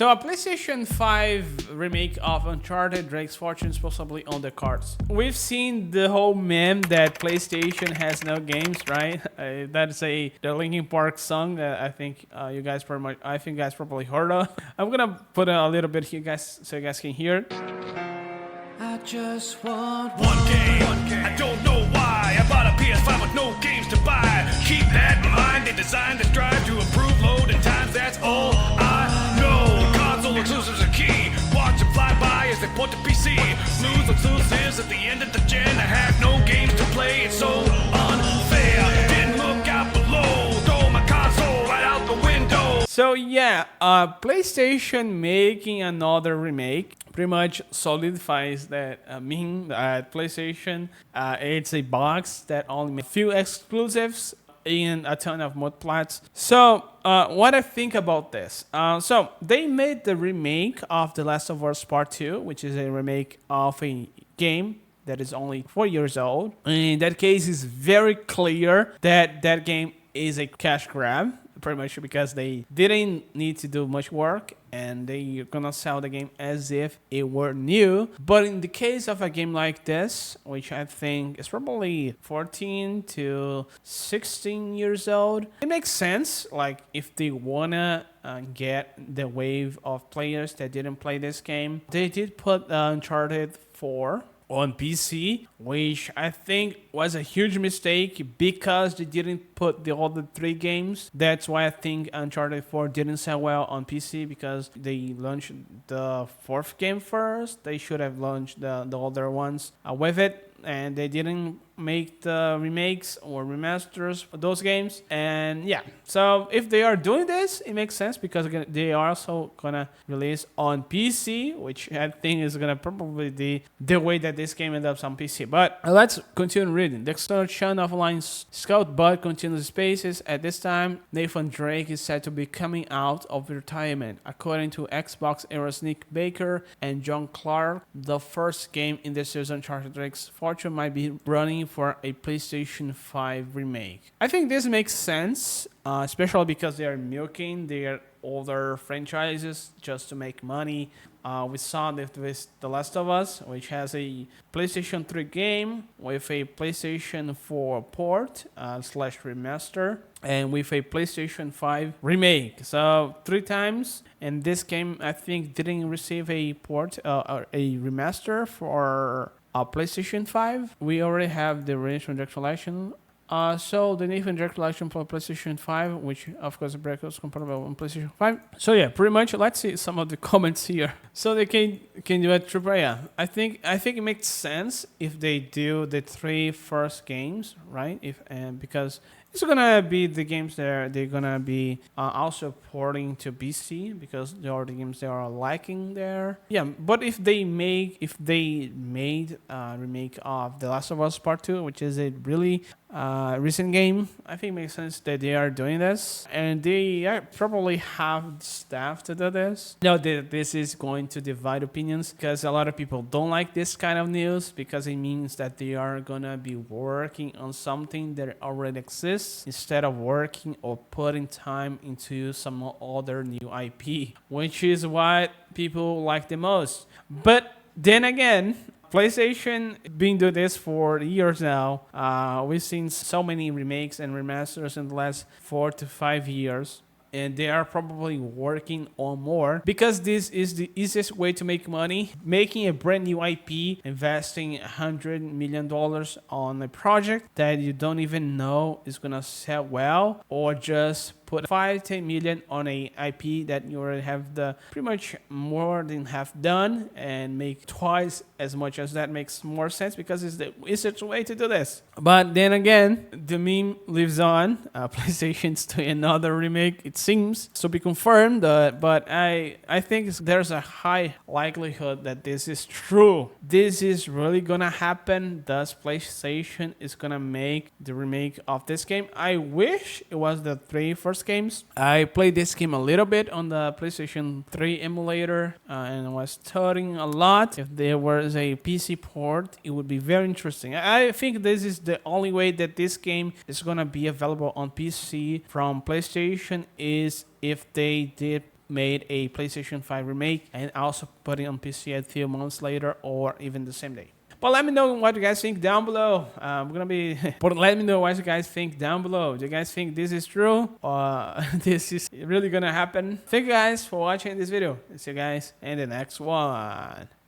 So a PlayStation 5 remake of Uncharted Drake's Fortune is possibly on the cards. We've seen the whole meme that PlayStation has no games, right? That's the Linkin Park song that I think you guys probably heard of. I'm gonna put a little bit here, guys, so you guys can hear it. I just want one game. I don't know why. I bought a PS5 with no games to buy. Keep that in mind. They designed this drive to improve load and times. That's all I know. Console exclusives are key. Watch them fly by as they port to PC. Lose exclusives at the end of the gen. I have no games to play. It's so unfair. Didn't look out below. Throw my console right out the window. So yeah, PlayStation making another remake pretty much solidifies that mean that PlayStation it's a box that only makes few exclusives and a ton of multiplats. So what I think about this, so they made the remake of The Last of Us Part 2, which is a remake of a game that is only 4 years old. In that case, it's very clear that that game is a cash grab, pretty much because they didn't need to do much work and they're gonna sell the game as if it were new. But in the case of a game like this, which I think is probably 14 to 16 years old, it makes sense. Like if they wanna get the wave of players that didn't play this game, they did put Uncharted 4 on PC, which I think was a huge mistake because they didn't put the other 3 games. That's why I think Uncharted 4 didn't sell well on PC, because they launched the 4th game first. They should have launched the other ones with it, and they didn't make the remakes or remasters for those games. And yeah, so if they are doing this, it makes sense because they are also gonna release on PC, which I think is gonna probably be the way that this game ends up on PC. But let's continue reading. The extension of Line Scout Bud continues spaces. At this time, Nathan Drake is said to be coming out of retirement. According to Xbox era's Nick Baker and John Clark, the first game in the series Uncharted Drake's Fortune might be running for a PlayStation 5 remake. I think this makes sense, especially because they are milking their older franchises just to make money. We saw this with The Last of Us, which has a PlayStation 3 game with a PlayStation 4 port slash remaster, and with a PlayStation 5 remake. So 3 times, and this game I think didn't receive a port or a remaster for PlayStation 5. We already have the Nathan Drake collection. So the Nathan Drake collection for PlayStation 5, which of course is compatible on PlayStation 5. So yeah, pretty much. Let's see some of the comments here. So they can do a triple A. I think it makes sense if they do the 3 first games, right? Because it's gonna be the games they're gonna be also porting to PC, because they are the games they are liking there. Yeah, but if they made a remake of The Last of Us Part 2, which is a really recent game, I think it makes sense that they are doing this, and they probably have staff to do this. No, this is going to divide opinions, because a lot of people don't like this kind of news, because it means that they are gonna be working on something that already exists instead of working or putting time into some other new IP, which is what people like the most. But then again, PlayStation been doing this for years now. We've seen so many remakes and remasters in the last 4 to 5 years. And they are probably working on more, because this is the easiest way to make money. Making a brand new IP, investing $100 million on a project that you don't even know is gonna sell well, or just put 5-10 million on a IP that you already have the pretty much more than half done, and make twice as much as that makes more sense, because it's the easiest way to do this. But then again, the meme lives on. PlayStation's doing another remake, it seems to be confirmed, but I think there's a high likelihood that this is true. This is really gonna happen. Thus, PlayStation is gonna make the remake of this game. I wish it was the 3 first games. I played this game a little bit on the PlayStation 3 emulator, and I was studying a lot. If there was a PC port, it would be very interesting. I think this is the only way that this game is gonna be available on PC from PlayStation, is if they did made a PlayStation 5 remake and also put it on PC a few months later or even the same day. But let me know what you guys think down below. But let me know what you guys think down below. Do you guys think this is true or this is really gonna happen? Thank you guys for watching this video. See you guys in the next one.